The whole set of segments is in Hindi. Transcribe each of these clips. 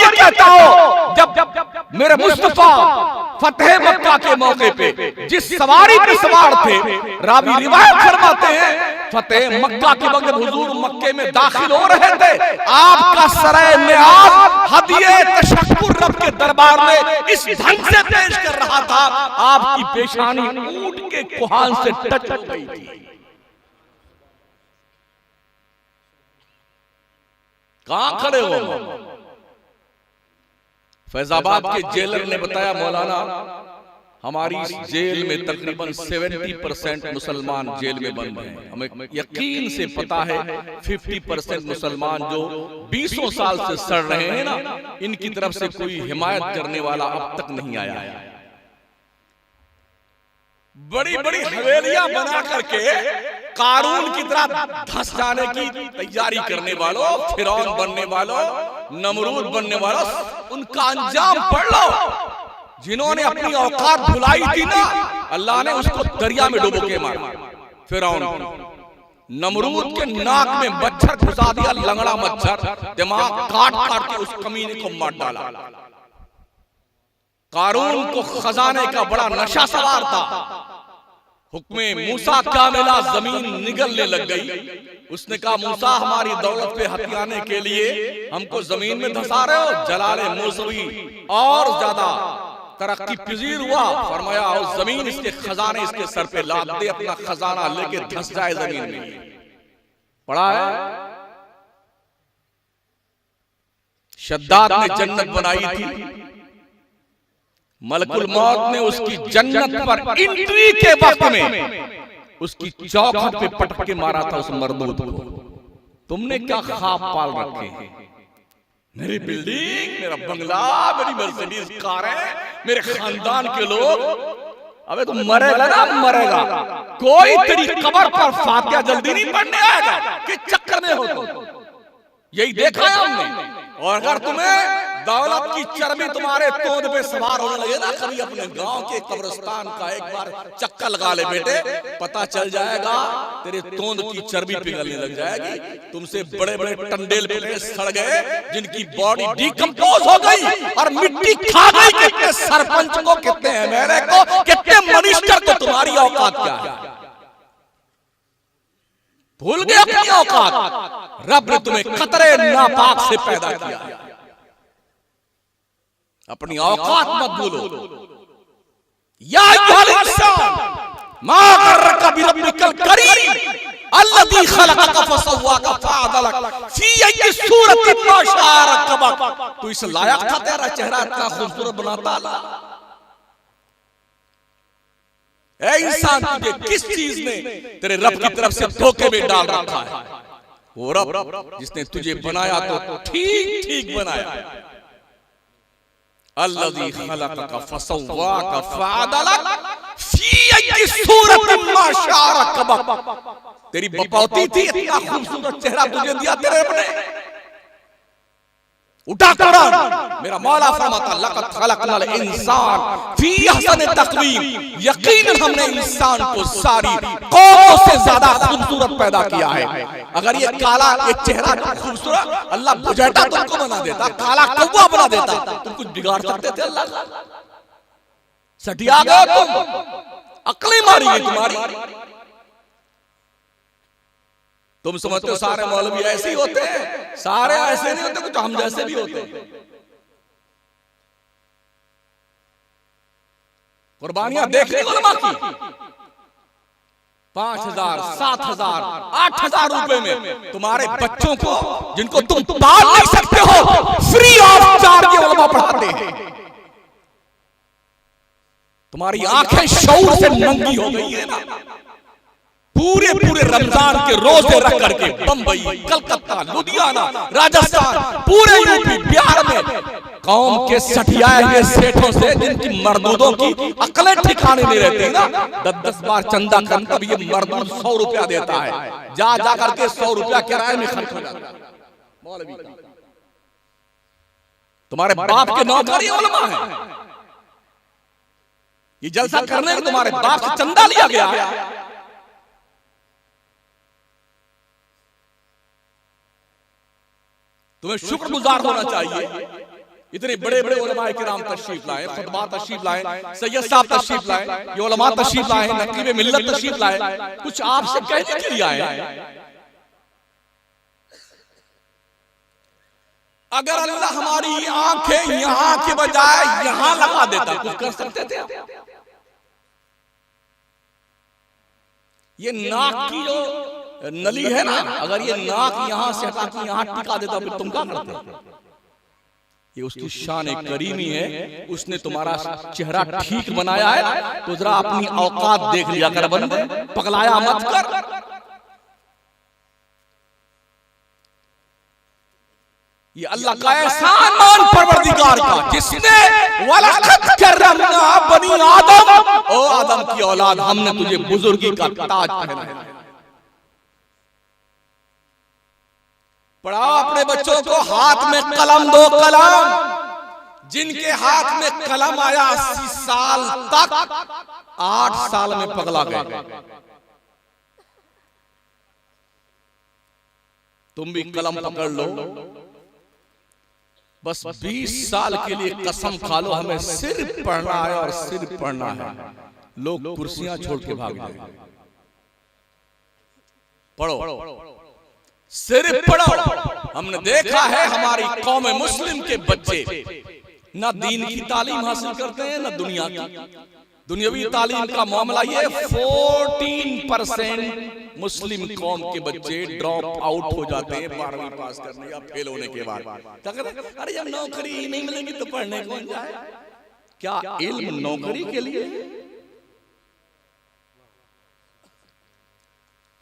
ये कहता हो जब मेरे मुस्तफा फतेह मक्का के मौके पे जिस सवारी पे सवार थे, रावी रिवायत फरमाते हैं फतेह मक्का के वक्त हुजूर मक्के में दाखिल हो रहे थे, आपका सराय नियाज़ हदिये तशक्कुर रब के दरबार में इस ढंग से पेश कर रहा था, आपकी पेशानी ऊंट के कुहान से टच हो गई थी। कहां खड़े हो? फैजाबाद के जेलर ने बताया, मौलाना हमारी जेल में तकरीबन 70% मुसलमान जेल में बंद हैं। हमें यकीन से पता है 50% मुसलमान जो 20 साल से सड़ रहे हैं ना, इनकी तरफ से कोई हिमायत करने वाला अब तक नहीं आया है। बड़ी बड़ी हवेलियां बना करके कारून की तरह धंस जाने की तैयारी करने वालों, फिरौन बनने वालों, नमरूद बनने वालों, उनका अंजाम पढ़ लो। जिन्होंने अपनी औकात भुलाई थी ना, अल्लाह ने उसको दरिया में डुबो के मारा। फिरौन नमरूद के नाक में मच्छर घुसा दिया, लंगड़ा मच्छर, दिमाग काट काट के उस कमीने को मार डाला। कारून को खजाने का बड़ा नशा सवार था। हुक्मे मूसा क्या मिला, जमीन निगलने लग गई। उसने कहा, मूसा हमारी दौलत पे हथियाने के लिए हमको जमीन में धंसा रहे हो। जलाले मौसवी और ज्यादा तरक्की पजीर हुआ। फरमाया, और जमीन इसके खजाने इसके सर पे लाद दे, अपना खजाना लेके धंस जाए जमीन में। पढ़ा है, शद्दाद ने जन्नत बनाई थी, मलकुल मौत ने उसकी जन्नत पर एंट्री के वक्त में उसकी चौखट पे पटक के मारा था उस मरदूद को। तुमने क्या ख्वाब पाल रखे हैं? मेरी बिल्डिंग, मेरा बंगला, मेरी मर्सिडीज कारें, मेरे खानदान के लोग। अबे तुम मरेगा ना, मरेगा। कोई तेरी कब्र पर फातिहा जल्दी नहीं पढ़ने आएगा कि चक्कर में हो तुम। यही देखा है हमने। और अगर तुम्हें दौलत की चर्बी तुम्हारे तोंद पे सवार होने लगे ना, कभी अपने गांव के कब्रिस्तान का एक बार चक्कर लगा ले बेटे, पता चल जाएगा तेरे तोंद की चर्बी पिघलने लग जाएगी। तुमसे बड़े बड़े टंडेल पे सड़ गए, जिनकी बॉडी डिकम्पोज हो गई और मिट्टी खा गई। कितने सरपंच को, कितने एमएलए को, कितने मिनिस्टर को तुम्हारी औकात क्या है? भूल गए अपनी औकात। रब ने तुम्हें खतरे नापाक से पैदा किया, अपनी औकात मत भूलो। या अय्युहल इंसान मा गर्रका बिरब्बिकल करीम अल्लज़ी खलक़का फसव्वाका फअदलक फी अय्यि सूरतिन मा शाअ रक्कबक। तू इस लायक था, तेरा चेहरा इतना खूबसूरत बनाता अल्लाह। ऐ इंसान, तुझे किस चीज ने तेरे रब की तरफ से धोखे में डाल रखा है? वो रब जिसने तुझे बनाया तो ठीक ठीक बनाया। अल्लज़ी खलक़का फसव्वाका फअदलक फी अय्यि सूरतिन मा शाअ रक्कबक। तेरी बपौती थी, इतना खूबसूरत चेहरा तुझे दिया तेरे रब ने। उठा कुरान, मेरा मौला फरमाता, लक़द खलक़नल इंसान फी अहसनि तक़वीम। यकीनन हमने इंसान को सारी कौमों से ज्यादा खूबसूरत पैदा किया है। अगर ये काला, ये चेहरा खूबसूरत, अल्लाह बुझेटा तुमको बना देता, काला कौवा बना देता, तुम कुछ बिगाड़ सकते थे अल्लाह? सटिया गए तुम, अक्लें मारी गई तुम्हारी। तुम समझते हो सारे मौलवी ऐसे ही होते हैं? सारे ऐसे नहीं होते, कुछ हम जैसे भी होते हैं। कुर्बानियां देख रही उलमा की, 5,000, 7,000, 8,000 रुपए में तुम्हारे बच्चों को, जिनको तुम पाल नहीं सकते हो, फ्री ऑफ चार्ज ये उलमा पढ़ाते हैं। तुम्हारी आंखें शऊर से नंगी हो गई है ना। पूरे पूरे रमजान के रोजे रख करके बंबई, कलकत्ता, लुधियाना, राजस्थान, पूरे यूपी, बिहार में कौम के सठियाए हुए सेठों से, जिनकी मर्दूदों की अकलें ठिकाने नहीं रहती ना, 10-10 बार चंदा कर, तब ये मर्दूद 100 रुपया देता है। जा जा करके 100 रुपया किराए में खर्च हो जाता है मौलवी का। तुम्हारे बाप के नौकर ये उलमा है। ये जलसा करने में तुम्हारे बाप से चंदा लिया गया है। तुम्हें शुक्रगुजार होना चाहिए इतने बड़े बड़े उलमा किराम तशरीफ लाए, खुतबा तशरीफ लाए, सैयद साहब तशरीफ लाए, ये उलमा तशरीफ लाए, नकीब मिल्लत तशरीफ लाए, कुछ आपसे कहने के लिए आए। अगर अल्लाह हमारी आंखें यहां के बजाय यहां लगा देता, कुछ कर सकते थे आप? ये नाक की जो नली है ना, अगर ये नाक यहां से हटा के यहां टिका देता फिर तुम क्या करते? ये उसकी शान करीमी है, उसने तुम्हारा चेहरा ठीक बनाया है, तो जरा अपनी औकात देख लिया कर बंदे, पगलाया मत कर। ये अल्लाह का एहसान मान परवरदिगार का, जिसने वलक़द करमना बनी आदम, ओ आदम की औलाद, हमने तुझे बुजुर्गी का ताज पहनाया। पढ़ाओ अपने बच्चों को, हाथ में कलम दो, कलम। जिनके हाथ में कलम आया 80 साल तक 8 साल में पगला गए। तुम भी कलम पकड़ लो, बस 20 साल के लिए कसम खा लो, हमें सिर्फ पढ़ना है और सिर्फ पढ़ना है। लोग कुर्सियां छोड़ के भाग जाए। पढ़ो, सिर्फ पढ़ो। हमने देखा है हमारी कौम मुस्लिम के बच्चे ना दीन की तालीम हासिल करते हैं ना दुनिया की। दुनियावी तालीम का मामला ये 14% मुस्लिम कौम के बच्चे ड्रॉप आउट हो जाते हैं 12वीं पास करने या फेल होने के बाद। क्या कहते हैं? अरे जब नौकरी नहीं मिलेगी तो पढ़ने कौन जाए? क्या इल्म नौकरी के लिए?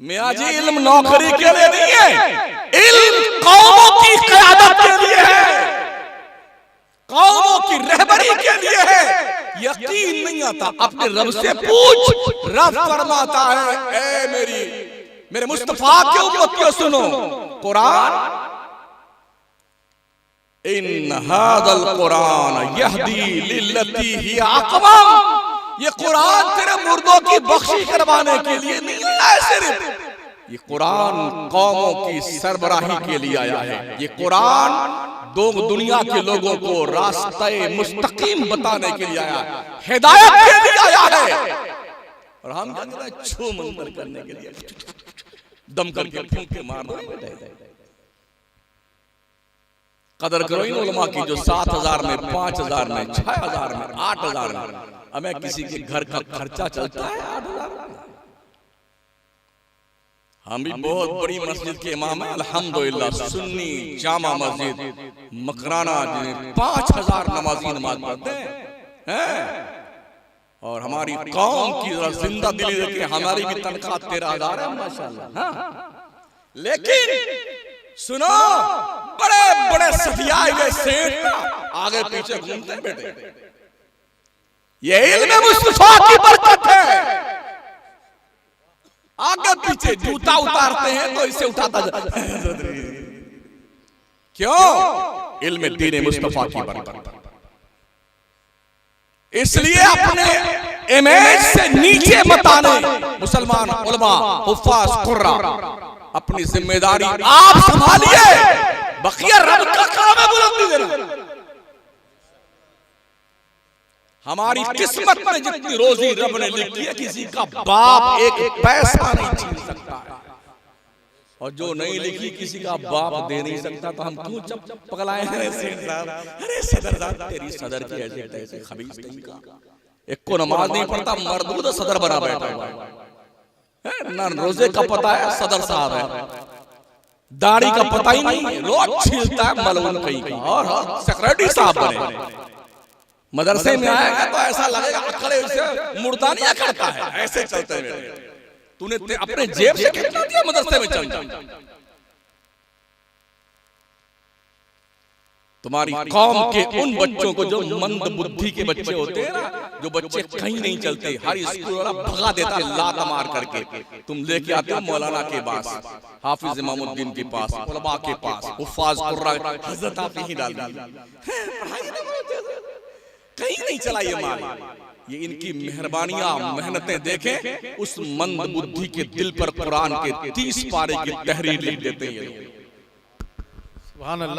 मियां जी, इल्म नौकरी के लिए नहीं है, इल्म कौमों की क़यादत के लिए है, कौमों की रहबरी के लिए है। यकीन नहीं आता, अपने रब से पूछ। रब फरमाता है, ए मेरे मुस्तफा के उम्मतियों सुनो, कुरान, इन हादल कुरान यहदी लिल्लती ही अक़वम, ये कुरान तेरे मुर्दों की बख्शी करवाने के लिए नहीं आया है, सिर्फ ये कुरान कौमों की सरबराही के लिए आया है। ये कुरान दो दुनिया के लोगों को रास्ते मुस्तकीम बताने के लिए आया, हिदायत के लिए आया है। और हम क्या करते हैं? छू मंतर करने के लिए दम करके फूंक के मार दो। कदर करो इन उलमा की जो 7,000 में, 5,000 में, 6,000 में, 8,000 में, हमें किसी के घर का खर्चा चलता है 8,000। हम भी बहुत बड़ी मस्जिद के इमाम हैं अल्हम्दुलिल्लाह, सुन्नी जामा मस्जिद मकराना, जिन्हें 5,000 नमाजी नमाज पढ़ते हैं। और हमारी कौम की जिंदा दिली देखे, हमारी भी तनख्वाह 13,000 है माशाल्लाह। लेकिन सुनो, बड़े बड़े सफियाए हुए सेठ आगे पीछे घूमते हैं बेटे। ये इल्म मुस्तफा की बरकत है। आगे पीछे जूता उतारते हैं तो इसे उठाता क्यों? इल्म दीन मुस्तफा की बरकत। इसलिए अपने इमेज से नीचे मत आने मुसलमान उलमा, हुफ्फाज, कुर्रा, अपनी जिम्मेदारी आप संभालिए। बकिया रब का काम है बुलंदी देना। हमारी किस्मत में जितनी रोजी रब ने लिखी है, किसी का बाप एक पैसा नहीं छीन सकता है, और जो नहीं लिखी किसी का बाप दे नहीं सकता। तो हम क्यों चुप पगलाए हैं? अरे सदर साहब, तेरी सदर की ऐसे तैसे खबीस नहीं का, एक को नमाज नहीं पढ़ता, मर्दूद सदर बना बैठा हुआ है ना, रोजे का पता है सदर साहब है, दाढ़ी का पता ही नहीं, रोज छीलता है मलून कहीं का, और सेक्रेटरी साहब बने। मदरसे में आएगा तो ऐसा लगेगा अकड़े से मुर्दा नहीं अकड़ता है, ऐसे चलते हैं। तूने अपने जेब से कितना दिया मदरसे में चल जा। तुम्हारी कौम के उन बच्चों को जो मंद बुद्धि के बच्चे होते हैं ना, जो बच्चे कहीं नहीं चलते, हर स्कूल वाला भगा देता है लात मार करके, तुम लेके आते हो मौलाना के पास, हाफिज इमामुद्दीन के पास, उलमा के पास, हुफ्फाज कुर्रा, हजरत आप ही डाल कहीं नहीं चला ये माल। ये इनकी मेहरबानियां, मेहनतें देखें, उस मंद बुद्धि के दिल पर कुरान के 30 पारे की तहरीर लिख देते हैं। सुभान अल्लाह।